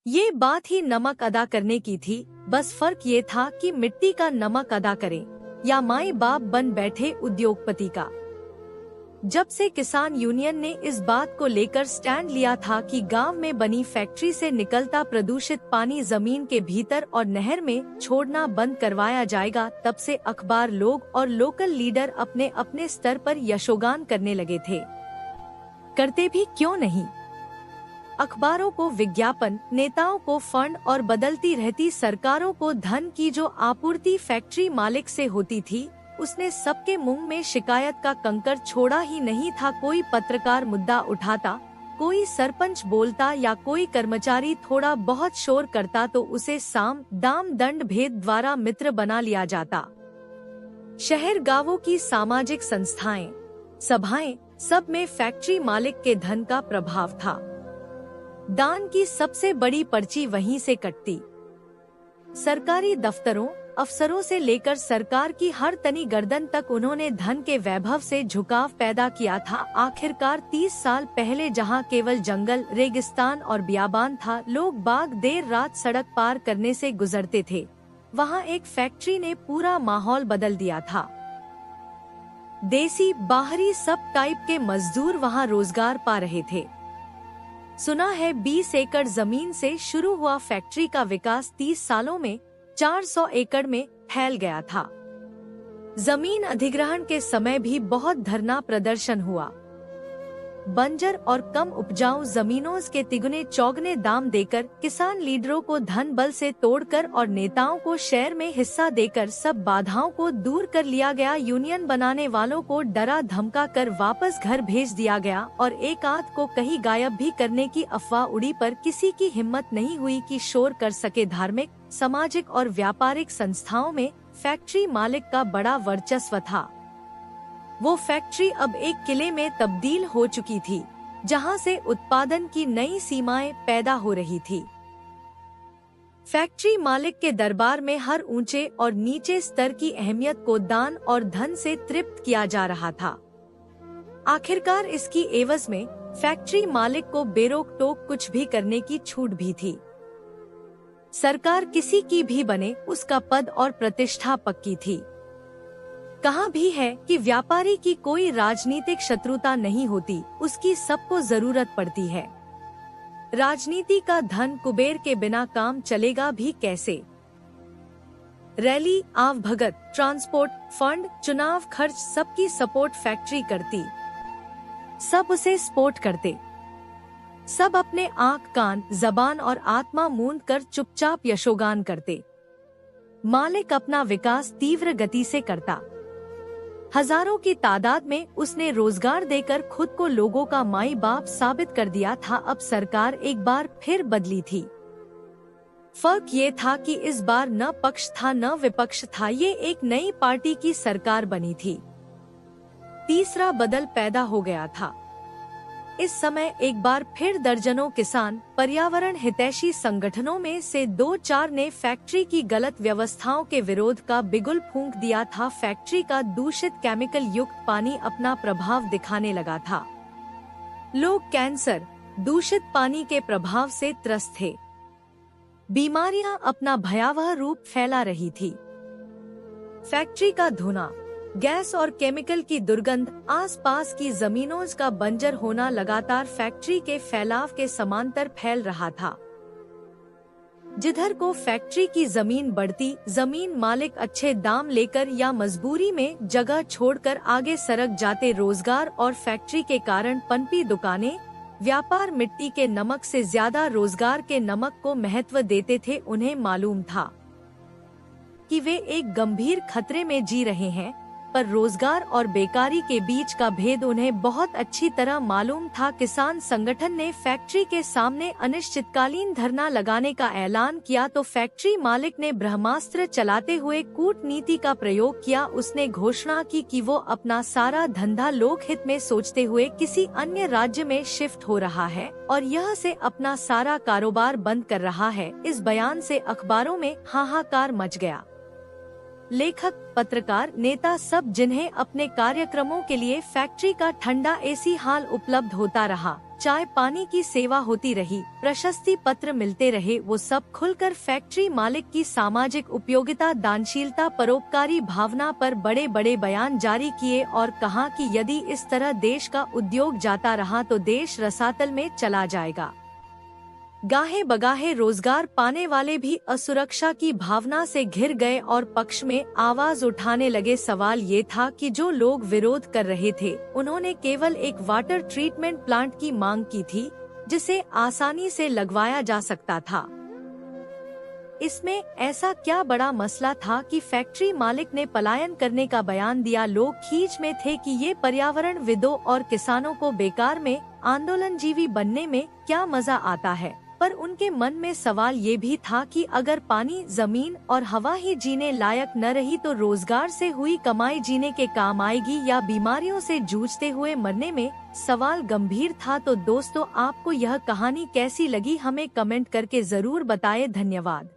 ये बात ही नमक अदा करने की थी, बस फर्क ये था कि मिट्टी का नमक अदा करें या माए बाप बन बैठे उद्योगपति का। जब से किसान यूनियन ने इस बात को लेकर स्टैंड लिया था कि गांव में बनी फैक्ट्री से निकलता प्रदूषित पानी जमीन के भीतर और नहर में छोड़ना बंद करवाया जाएगा, तब से अखबार लोग और लोकल लीडर अपने अपने स्तर पर यशोगान करने लगे थे। करते भी क्यों नहीं। अखबारों को विज्ञापन, नेताओं को फंड और बदलती रहती सरकारों को धन की जो आपूर्ति फैक्ट्री मालिक से होती थी, उसने सबके मुंह में शिकायत का कंकर छोड़ा ही नहीं था। कोई पत्रकार मुद्दा उठाता, कोई सरपंच बोलता या कोई कर्मचारी थोड़ा बहुत शोर करता तो उसे साम दाम दंड भेद द्वारा मित्र बना लिया जाता। शहर गांवों की सामाजिक संस्थाएं, सभाएं, सब में फैक्ट्री मालिक के धन का प्रभाव था। दान की सबसे बड़ी पर्ची वहीं से कटती। सरकारी दफ्तरों, अफसरों से लेकर सरकार की हर तनी गर्दन तक उन्होंने धन के वैभव से झुकाव पैदा किया था। आखिरकार 30 साल पहले जहां केवल जंगल, रेगिस्तान और बियाबान था, लोग बाग देर रात सड़क पार करने से गुजरते थे, वहां एक फैक्ट्री ने पूरा माहौल बदल दिया था। देसी, बाहरी सब टाइप के मजदूर वहां रोजगार पा रहे थे। सुना है 20 एकड़ जमीन से शुरू हुआ फैक्ट्री का विकास 30 सालों में 400 एकड़ में फैल गया था। जमीन अधिग्रहण के समय भी बहुत धरना प्रदर्शन हुआ। बंजर और कम उपजाऊ जमीनों के तिगुने चौगने दाम देकर, किसान लीडरों को धन बल से तोड़कर और नेताओं को शेयर में हिस्सा देकर सब बाधाओं को दूर कर लिया गया। यूनियन बनाने वालों को डरा धमका कर वापस घर भेज दिया गया और एक आध को कहीं गायब भी करने की अफवाह उड़ी, पर किसी की हिम्मत नहीं हुई कि शोर कर सके। धार्मिक, सामाजिक और व्यापारिक संस्थाओं में फैक्ट्री मालिक का बड़ा वर्चस्व था। वो फैक्ट्री अब एक किले में तब्दील हो चुकी थी, जहां से उत्पादन की नई सीमाएं पैदा हो रही थी। फैक्ट्री मालिक के दरबार में हर ऊंचे और नीचे स्तर की अहमियत को दान और धन से तृप्त किया जा रहा था। आखिरकार इसकी एवज में फैक्ट्री मालिक को बेरोक टोक कुछ भी करने की छूट भी थी। सरकार किसी की भी बने, उसका पद और प्रतिष्ठा पक्की थी। कहा भी है कि व्यापारी की कोई राजनीतिक शत्रुता नहीं होती, उसकी सबको जरूरत पड़ती है। राजनीति का धन कुबेर के बिना काम चलेगा भी कैसे। रैली, आवभगत, ट्रांसपोर्ट, फंड, चुनाव खर्च, सबकी सपोर्ट फैक्ट्री करती। सब उसे सपोर्ट करते। सब अपने आंख, कान, जबान और आत्मा मूंद कर चुपचाप यशोगान करते। मालिक अपना विकास तीव्र गति से करता। हजारों की तादाद में उसने रोजगार देकर खुद को लोगों का माई बाप साबित कर दिया था। अब सरकार एक बार फिर बदली थी। फर्क ये था कि इस बार न पक्ष था न विपक्ष था, ये एक नई पार्टी की सरकार बनी थी। तीसरा बदल पैदा हो गया था। इस समय एक बार फिर दर्जनों किसान, पर्यावरण हितैषी संगठनों में से 2-4 ने फैक्ट्री की गलत व्यवस्थाओं के विरोध का बिगुल फूंक दिया था। फैक्ट्री का दूषित केमिकल युक्त पानी अपना प्रभाव दिखाने लगा था। लोग कैंसर, दूषित पानी के प्रभाव से त्रस्त थे। बीमारियां अपना भयावह रूप फैला रही थी। फैक्ट्री का धुआं, गैस और केमिकल की दुर्गंध, आसपास की जमीनों का बंजर होना लगातार फैक्ट्री के फैलाव के समांतर फैल रहा था। जिधर को फैक्ट्री की जमीन बढ़ती, जमीन मालिक अच्छे दाम लेकर या मजबूरी में जगह छोड़कर आगे सरक जाते। रोजगार और फैक्ट्री के कारण पनपी दुकानें, व्यापार मिट्टी के नमक से ज्यादा रोजगार के नमक को महत्व देते थे। उन्हें मालूम था कि वे एक गंभीर खतरे में जी रहे हैं, पर रोजगार और बेकारी के बीच का भेद उन्हें बहुत अच्छी तरह मालूम था। किसान संगठन ने फैक्ट्री के सामने अनिश्चितकालीन धरना लगाने का ऐलान किया तो फैक्ट्री मालिक ने ब्रह्मास्त्र चलाते हुए कूटनीति का प्रयोग किया। उसने घोषणा की कि वो अपना सारा धंधा लोकहित में सोचते हुए किसी अन्य राज्य में शिफ्ट हो रहा है और यह से अपना सारा कारोबार बंद कर रहा है। इस बयान से अखबारों में हाहाकार मच गया। लेखक, पत्रकार, नेता सब, जिन्हें अपने कार्यक्रमों के लिए फैक्ट्री का ठंडा एसी हाल उपलब्ध होता रहा, चाय पानी की सेवा होती रही, प्रशस्ति पत्र मिलते रहे, वो सब खुलकर फैक्ट्री मालिक की सामाजिक उपयोगिता, दानशीलता, परोपकारी भावना पर बड़े बड़े बयान जारी किए और कहा कि यदि इस तरह देश का उद्योग जाता रहा तो देश रसातल में चला जाएगा। गाहे बगाहे रोजगार पाने वाले भी असुरक्षा की भावना से घिर गए और पक्ष में आवाज उठाने लगे। सवाल ये था कि जो लोग विरोध कर रहे थे उन्होंने केवल एक वाटर ट्रीटमेंट प्लांट की मांग की थी जिसे आसानी से लगवाया जा सकता था। इसमें ऐसा क्या बड़ा मसला था कि फैक्ट्री मालिक ने पलायन करने का बयान दिया। लोग खींच में थे कि ये पर्यावरण विदों और किसानों को बेकार में आंदोलनजीवी बनने में क्या मजा आता है। पर उनके मन में सवाल ये भी था कि अगर पानी, जमीन और हवा ही जीने लायक न रही तो रोजगार से हुई कमाई जीने के काम आएगी या बीमारियों से जूझते हुए मरने में। सवाल गंभीर था। तो दोस्तों, आपको यह कहानी कैसी लगी हमें कमेंट करके जरूर बताएं। धन्यवाद।